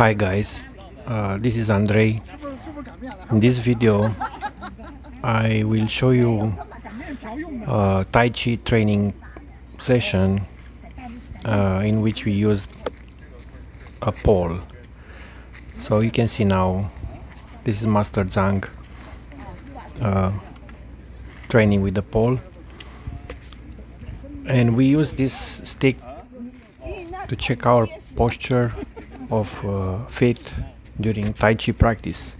Hi guys, this is Andrei. In this video, I will show you a Taichi training session in which we used a pole. So you can see now, this is Master Zhang training with the pole. And we use this stick to check our posture of feet during Tai Chi practice.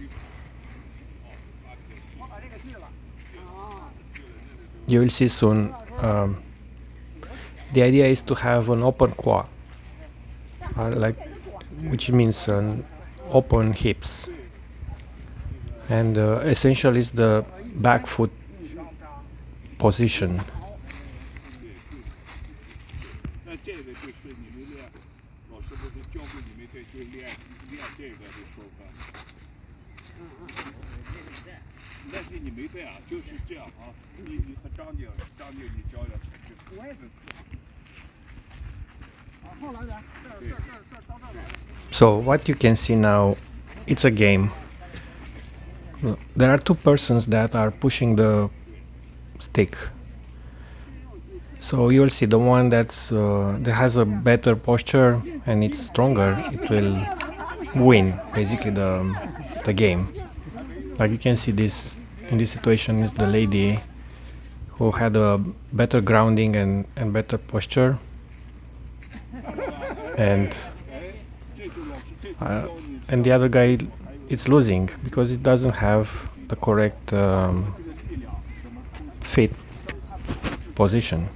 You will see soon. The idea is to have an open quad, which means an open hips, and essential is the back foot position. So what you can see now, it's a game. There are two persons that are pushing the stick. So you'll see the one that has a better posture and it's stronger, it will win basically the game. Like you can see this in this situation is the lady who had a better grounding and better posture, and the other guy it's losing because it doesn't have the correct feet position.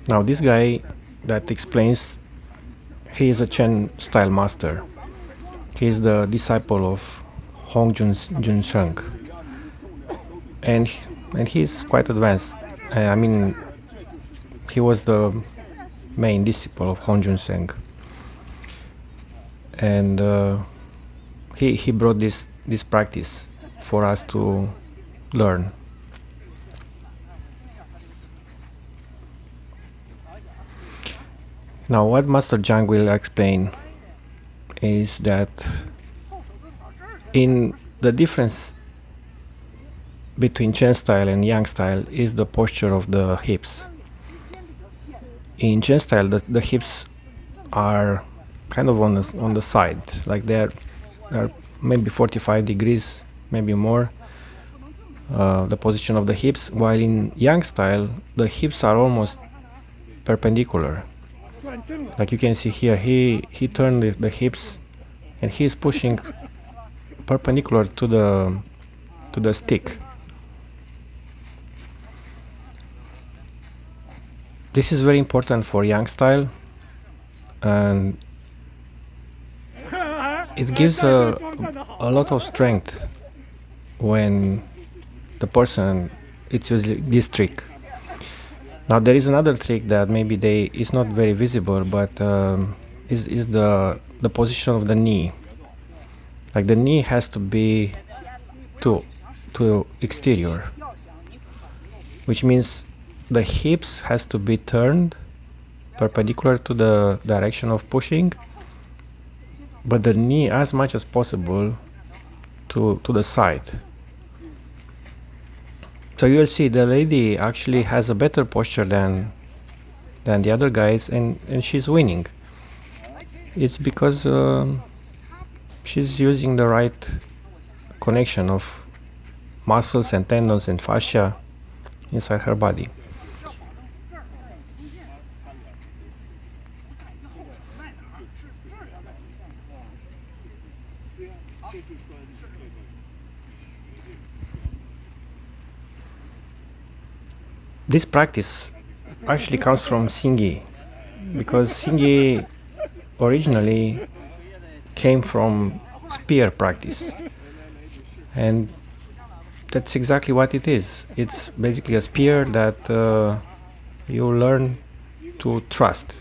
Now this guy that explains, he is a Chen style master. He is the disciple of Hong Jun Sheng, and he is quite advanced. I mean, he was the main disciple of Hong Jun Sheng, and he brought this practice for us to learn. Now, what Master Zhang will explain is that in the difference between Chen style and Yang style is the posture of the hips. In Chen style, the hips are kind of on the side, like they're maybe 45 degrees, maybe more, the position of the hips, while in Yang style, the hips are almost perpendicular. Like you can see here, he turned the hips and he is pushing perpendicular to the stick. This is very important for Yang style, and it gives a lot of strength when the person is using this trick. Now there is another trick that maybe is not very visible, but is the position of the knee. Like the knee has to be to exterior, which means the hips has to be turned perpendicular to the direction of pushing, but the knee as much as possible to the side. So you'll see the lady actually has a better posture than the other guys, and she's winning. It's because she's using the right connection of muscles and tendons and fascia inside her body. This practice actually comes from Xingyi, because Xingyi originally came from spear practice, and that's exactly what it is. It's basically a spear that you learn to trust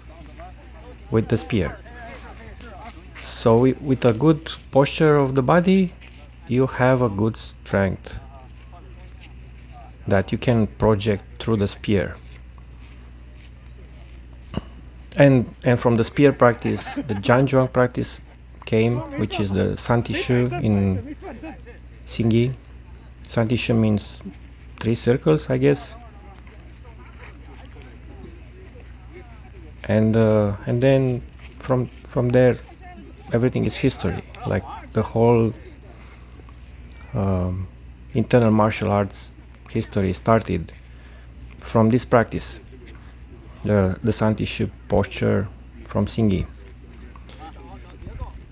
with the spear. So with a good posture of the body, you have a good strength that you can project through the spear. And from the spear practice, the Xingyiquan practice came, which is the Santishu in Xingyi. Santishu means 3 circles, I guess. And then from there, everything is history. Like the whole internal martial arts history started from this practice, the Santishu posture from Xingyi.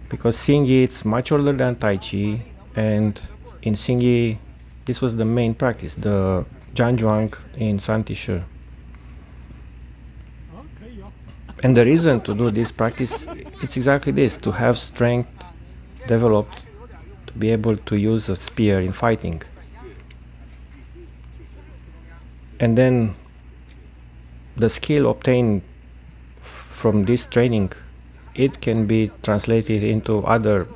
Because Xingyi, it's much older than Taichi, and in Xingyi, this was the main practice, the Zhanzhuang in Santishu. And the reason to do this practice, it's exactly this, to have strength developed to be able to use a spear in fighting. And then the skill obtained from this training, it can be translated into other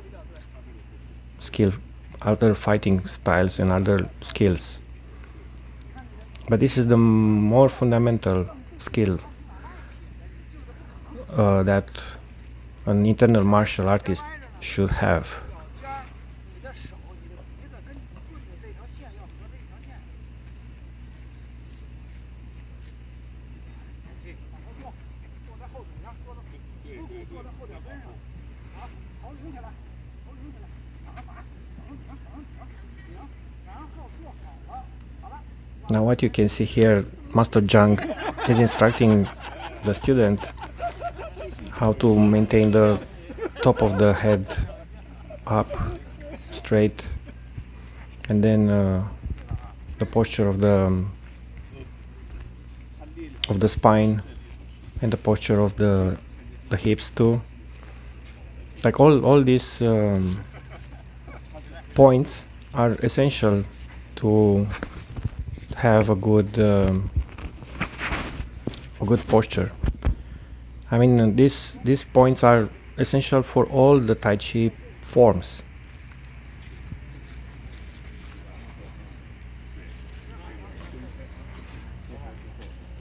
fighting styles and other skills. But this is the more fundamental skill that an internal martial artist should have. Now what you can see here, Master Zhang is instructing the student how to maintain the top of the head up, straight, and then the posture of the spine and the posture of the hips too. Like all these points are essential to have a good posture. I mean, these points are essential for all the Tai Chi forms.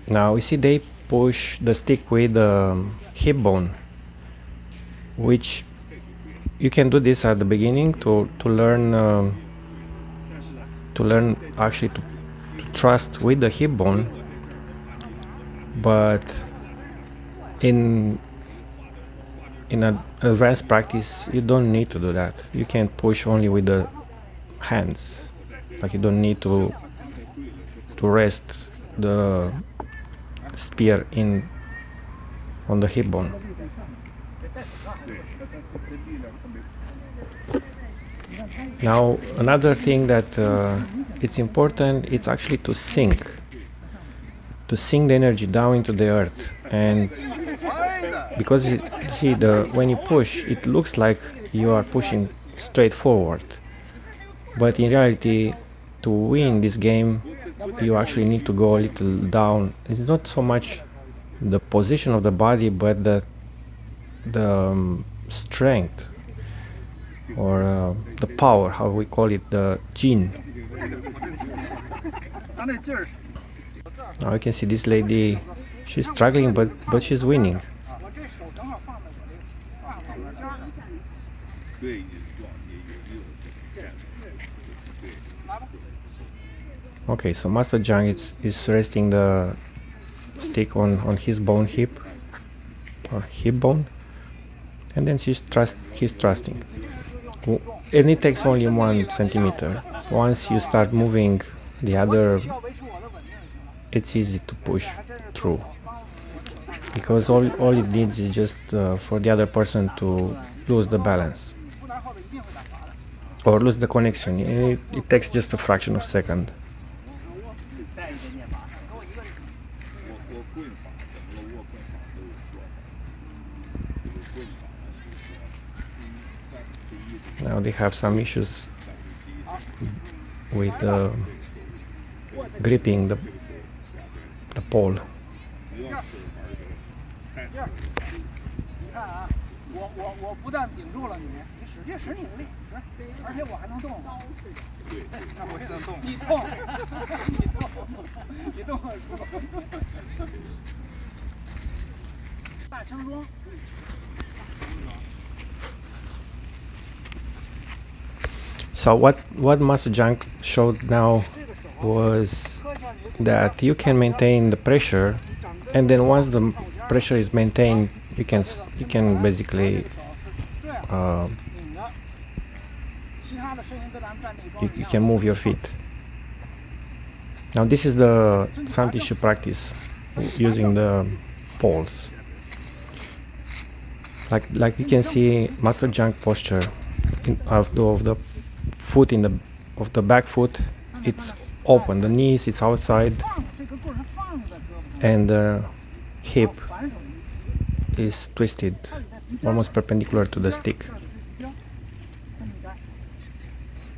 Now we see they push the stick with the hip bone, which you can do this at the beginning to learn actually to trust with the hip bone, but in an advanced practice you don't need to do that. You can push only with the hands, like you don't need to rest the spear on the hip bone. Now another thing that it's important, it's actually to sink the energy down into the earth. And because when you push, it looks like you are pushing straight forward, but in reality, to win this game, you actually need to go a little down. It's not so much the position of the body, but the strength or the power, how we call it, the jin. Now you can see this lady, she's struggling, but she's winning. Okay, so Master Zhang is resting the stick on his bone hip or hip bone, and then he's trusting. And it takes only 1 centimeter. Once you start moving the other, it's easy to push through, because all it needs is just for the other person to lose the balance or lose the connection. It takes just a fraction of a second. Now they have some issues with gripping the pole. So what Master Jiang showed now was that you can maintain the pressure, and then once the pressure is maintained, you can basically you can move your feet. Now this is the sound tissue practice using the poles. Like you can see Master Jiang posture of the foot of the back foot. It's open. The knees is outside, and the hip is twisted, almost perpendicular to the stick.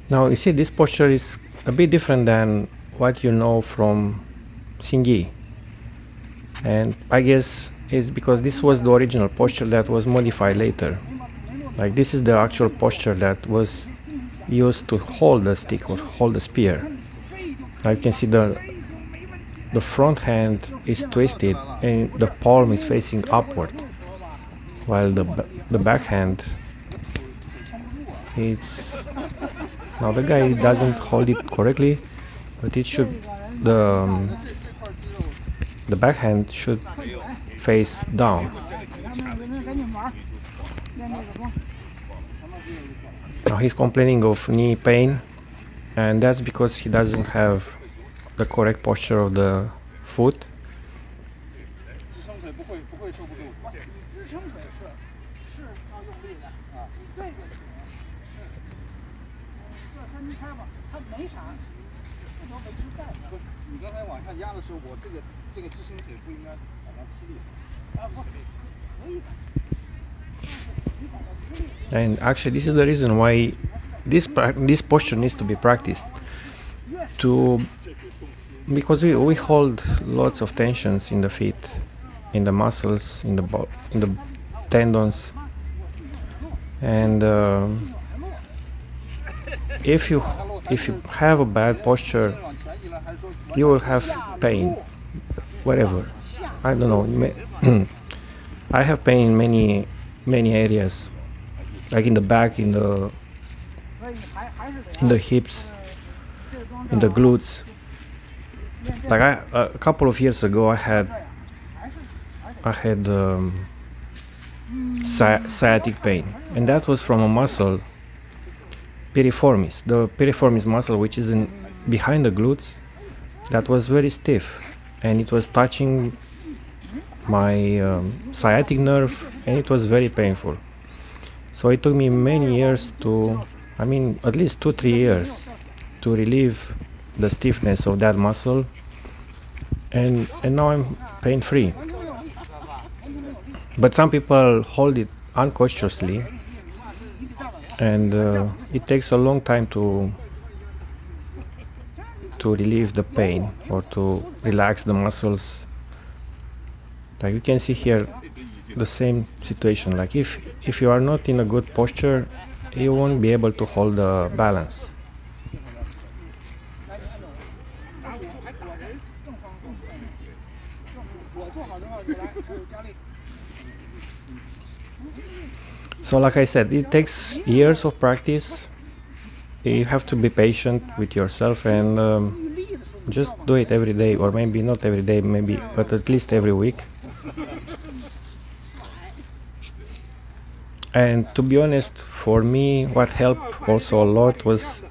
Now you see this posture is a bit different than what you know from Xingyi, and I guess it's because this was the original posture that was modified later. Like this is the actual posture that was used to hold the stick or hold the spear. Now you can see the front hand is twisted and the palm is facing upward, while the back hand, it's now the guy doesn't hold it correctly, but it should the back hand should face down. Now he's complaining of knee pain, and that's because he doesn't have the correct posture of the foot. And actually this is the reason why this posture needs to be practiced, because we hold lots of tensions in the feet, in the muscles, in the tendons, and if you have a bad posture, you will have pain wherever. I don't know. I have pain in many areas, like in the back, in the hips, in the glutes. Like a couple of years ago, I had sciatic pain, and that was from a muscle, piriformis, the piriformis muscle, which is behind the glutes, that was very stiff, and it was touching my sciatic nerve, and it was very painful. So it took me many years at least 2-3 years to relieve the stiffness of that muscle, and now I'm pain-free. But some people hold it unconsciously, and it takes a long time to relieve the pain or to relax the muscles. Like you can see here the same situation. Like if you are not in a good posture, you won't be able to hold the balance. So like I said, it takes years of practice. You have to be patient with yourself and just do it every day, or maybe not every day, but at least every week. And to be honest, for me, what helped also a lot was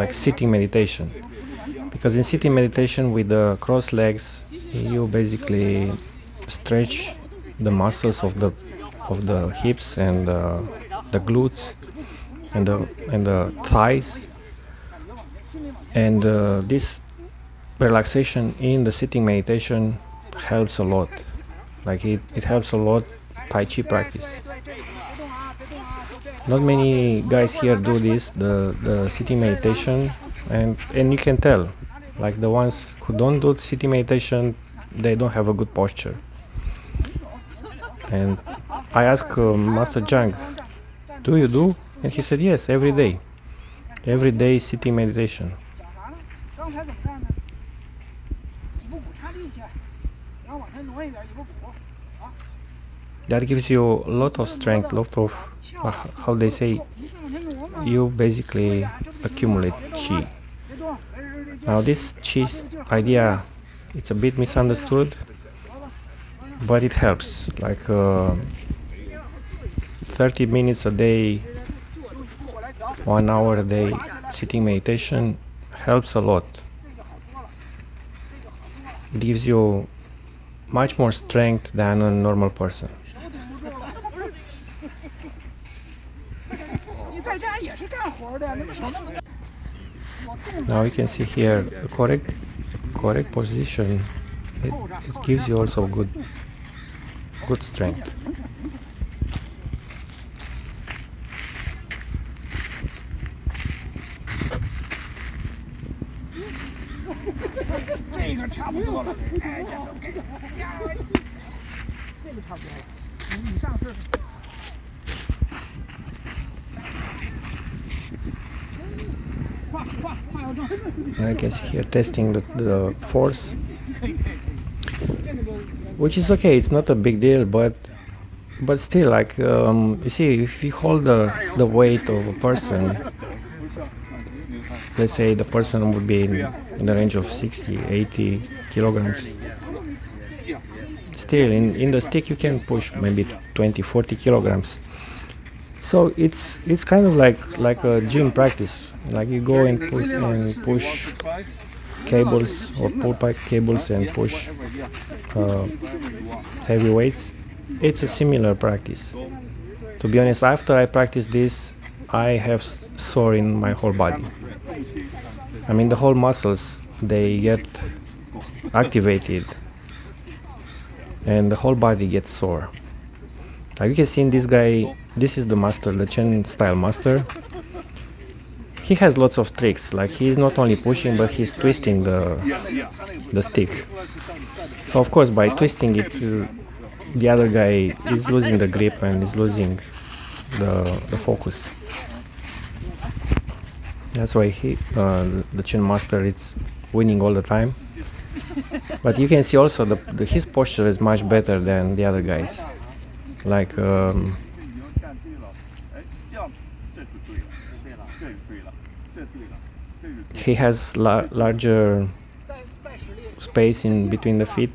like sitting meditation. Because in sitting meditation with the crossed legs, you basically stretch the muscles of the hips and the glutes and the thighs. And this relaxation in the sitting meditation helps a lot. Like it helps a lot Taichi practice. Not many guys here do this, the sitting meditation, and you can tell, like the ones who don't do sitting meditation, they don't have a good posture. And I asked Master Jiang, do you do? And he said yes, every day sitting meditation. that gives you a lot of strength, lot of how they say, you basically accumulate chi. Now this chi idea, it's a bit misunderstood, but it helps. Like 30 minutes a day, 1 hour a day sitting meditation helps a lot. It gives you much more strength than a normal person. Now you can see here the correct position. It gives you also good strength. Now you can see here testing the force, which is okay. It's not a big deal, but still, like you see, if you hold the weight of a person, let's say the person would be in the range of 60, 80 kilograms. Still, in the stick you can push maybe 20, 40 kilograms. So it's kind of like a gym practice. Like you go and push cables or pull pipe cables and push heavy weights. It's a similar practice. To be honest, after I practice this, I have sore in my whole body. I mean, the whole muscles, they get activated and the whole body gets sore. Like you can see in this guy, this is the master, the Chen style master. He has lots of tricks. Like he's not only pushing, but he's twisting the stick. So of course, by twisting it, the other guy is losing the grip and is losing the focus. That's why the Chen master, is winning all the time. But you can see also his posture is much better than the other guys. Like he has larger space in between the feet,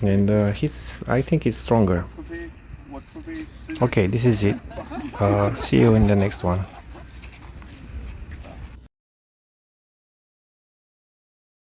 and I think he's stronger. Okay, this is it. See you in the next one.